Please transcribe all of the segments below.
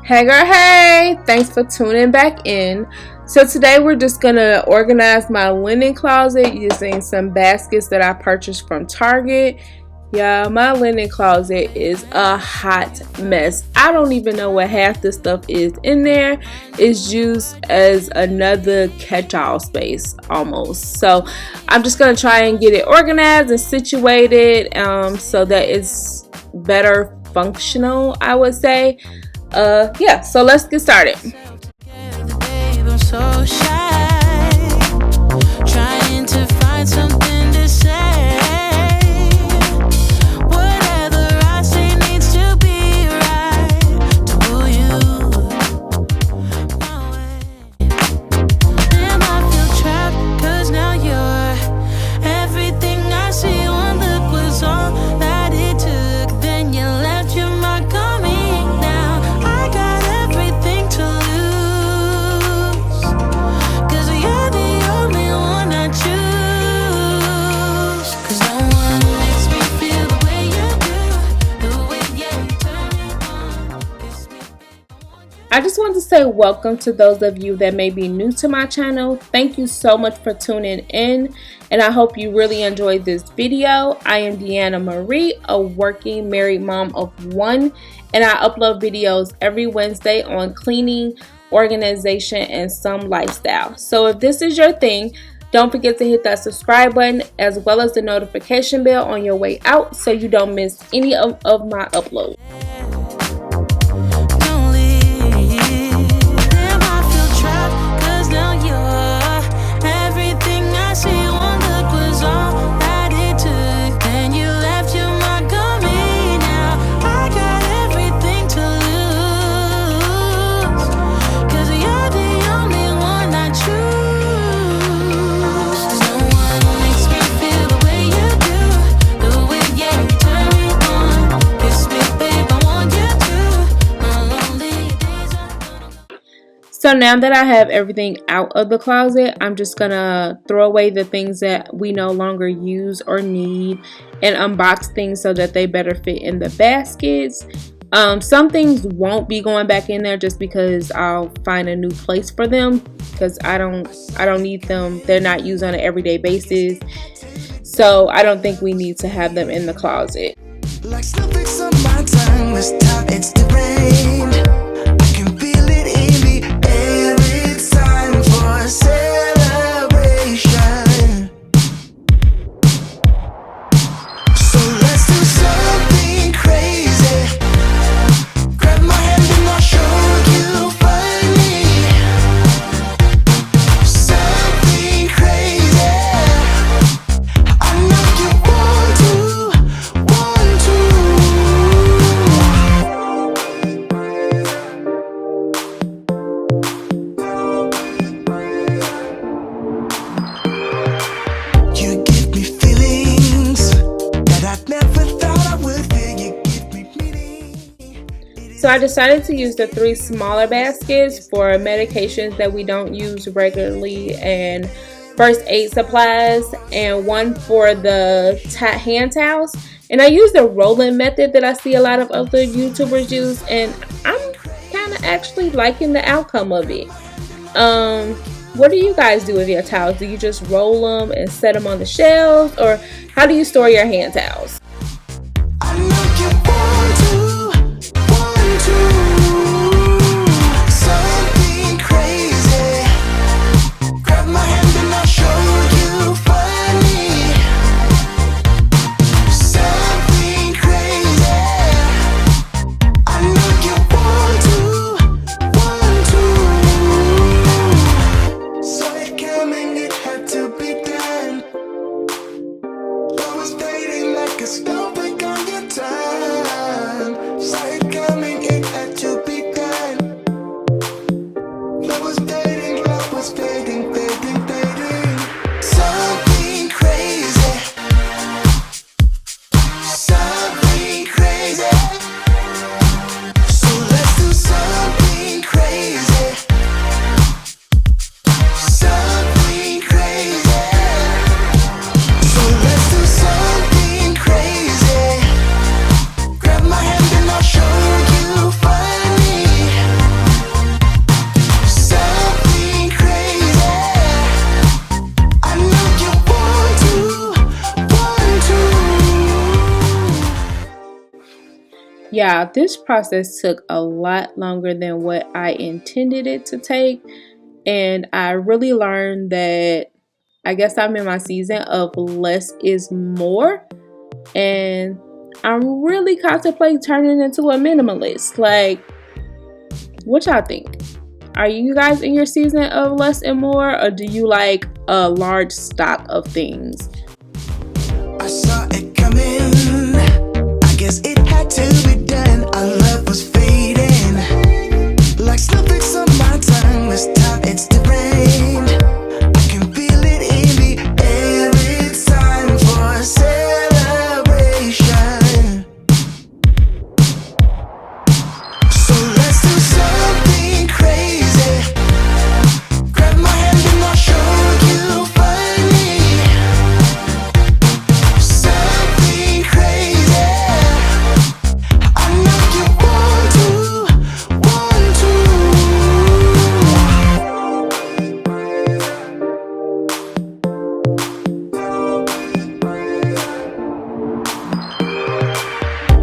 Hey girl, hey! Thanks for tuning back in. So today we're just gonna organize my linen closet using some baskets that I purchased from Target. Yeah, my linen closet is a hot mess. I don't even know what half the stuff is in there. It's used as another catch-all space almost. So I'm just gonna try and get it organized and situated so that it's better functional, I would say. Yeah, so let's get started. Trying to find something to say. Whatever I say needs to be right to pull you my way. And I feel trapped, cause now you're everything I see. One look was all that it took. Then you left your mark on me. Now I got everything to lose, cause you're the only one I choose. Cause no one makes me feel the way you do. The way you turn me on. Kiss me, babe, I want you. I just want to say welcome to those of you that may be new to my channel. Thank you so much for tuning in, and I hope you really enjoyed this video. I am Deanna Marie, a working married mom of one, and I upload videos every Wednesday on cleaning, organization, and some lifestyle. So if this is your thing, don't forget to hit that subscribe button as well as the notification bell on your way out so you don't miss any of my uploads. Don't leave. Damn, I feel trapped, cause now you're everything I see. One look was all that it took. Then you left your mark on me. Now I got everything to lose, cause you're the only one I choose. No one makes me feel the way you do. The way you turn me on. Kiss me, babe, I want you to. My lonely days are gonna. So now that I have everything out of the closet, I'm just gonna throw away the things that we no longer use or need and unbox things so that they better fit in the baskets. Some things won't be going back in there just because I'll find a new place for them because I don't need them. They're not used on an everyday basis. So I don't think we need to have them in the closet. Like snowflakes on my tongue, this time it's the rain. I can feel it in the air. It's time for a celebration. So let's do something crazy. Grab my hand and I'll show you funny. Something crazy. I know you want to. You give me feelings that I never thought I would feel. You give me meaning. So I decided to use the 3 smaller baskets for medications that we don't use regularly and first aid supplies, and one for the hand towels. And I use the rolling method that I see a lot of other YouTubers use, and I'm kind of actually liking the outcome of it. What do you guys do with your towels? Do you just roll them and set them on the shelves, or how do you store your hand towels? I know you want to. Something crazy. Grab my hand and I'll show you funny. Something crazy. I know you want to. So it came and it had to be done. I was dating like a Yeah, this process took a lot longer than what I intended it to take, and I really learned that I guess I'm in my season of less is more, and I'm really contemplating turning into a minimalist. Like, what y'all think? Are you guys in your season of less and more, or do you like a large stock of things? I saw it coming. I guess it had to be done. Our love was fading. Like snowflakes on my tongue. This time it's the rain. I can feel it in the air. It's time for a celebration. So let's do something crazy. Grab my hand and I'll show you funny. Something crazy. I know you want to, want to.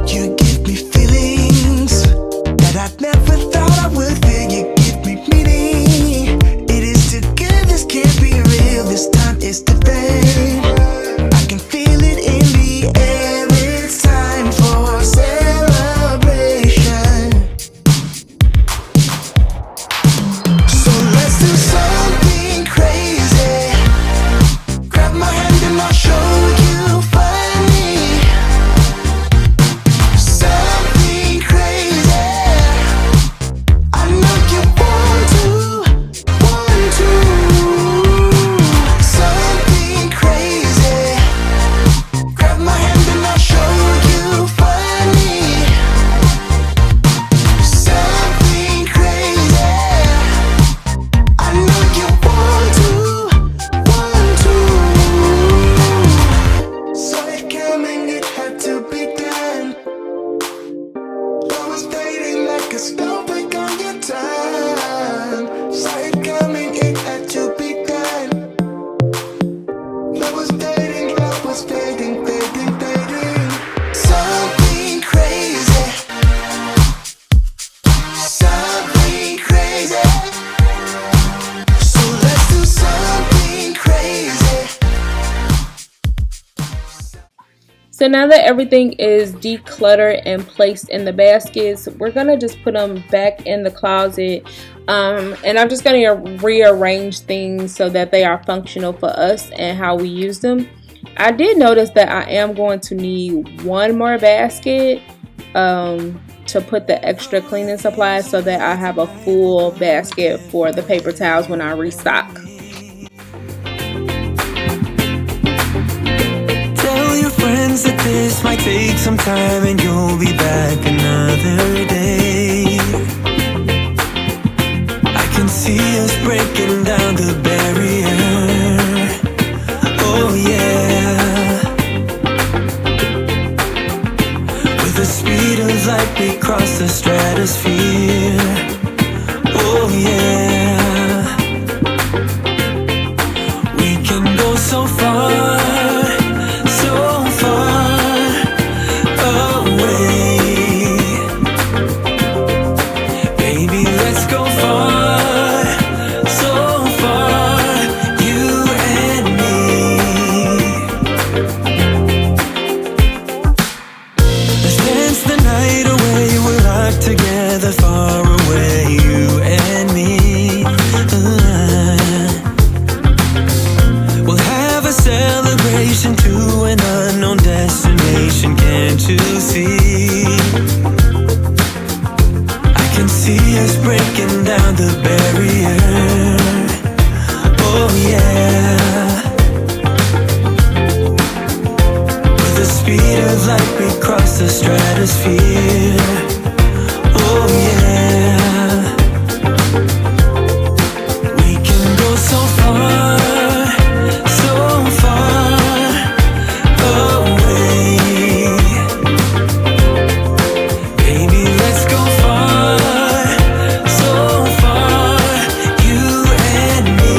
You give me feelings that I'd never thought I would feel. You give me meaning. It is too good, this can't be real. This time it's the rain. I can feel it in the air. It's time for a celebration. So let's do something crazy. Grab my hand and I'll show you funny. Something crazy. I know you want to, want to. Something crazy. Grab my hand and I'll show you funny. Something crazy. I know you want to, want to. Saw it coming, it had to be done. Love was fading like a snowflake on your tongue. Saw it coming, it had to be done. Love was fading, fading, fading. Something crazy. Something crazy. So let's do something crazy. So now that everything is decluttered and placed in the baskets, we're gonna just put them back in the closet, and I'm just gonna rearrange things so that they are functional for us and how we use them. I did notice that I am going to need one more basket to put the extra cleaning supplies so that I have a full basket for the paper towels when I restock. Tell your friends that this might take some time and you'll be back another day. I can see us breaking down the barrier. Oh yeah. With the speed of light we cross the stratosphere. Oh yeah. We can go so far, so far away. Baby, let's go far, so far, you and me. Let's dance the night away. We're locked together, far away, you and me. We'll have a celebration to an unknown destination, can't you see? I can see us breaking down the barrier. Oh yeah. With the speed of light we cross the stratosphere. Oh yeah. We can go so far, so far away. Baby, let's go far, so far, you and me.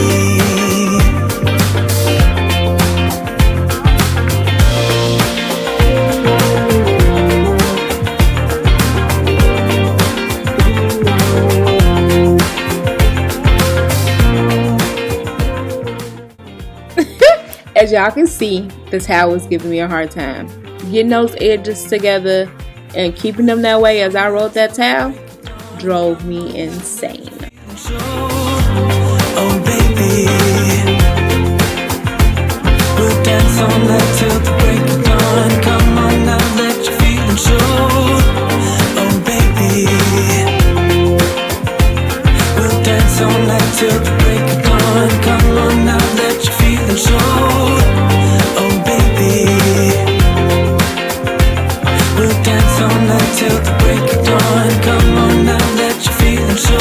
as y'all can see, the towel is giving me a hard time. Getting those edges together and keeping them that way as I rolled that towel drove me insane. Oh baby, we'll dance all night till the break of dawn. Come on now, let your feelings show. Oh baby, we'll dance all night till the break of dawn. Come on now, let your feelings show. Oh baby, we'll dance all night till the break of dawn. Come on now, let your feelings show.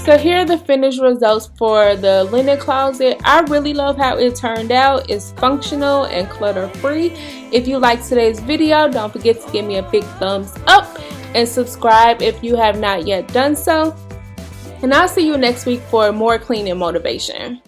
So here are the finished results for the linen closet. I really love how it turned out. It's functional and clutter free. If you liked today's video, don't forget to give me a big thumbs up and subscribe if you have not yet done so. And I'll see you next week for more cleaning motivation.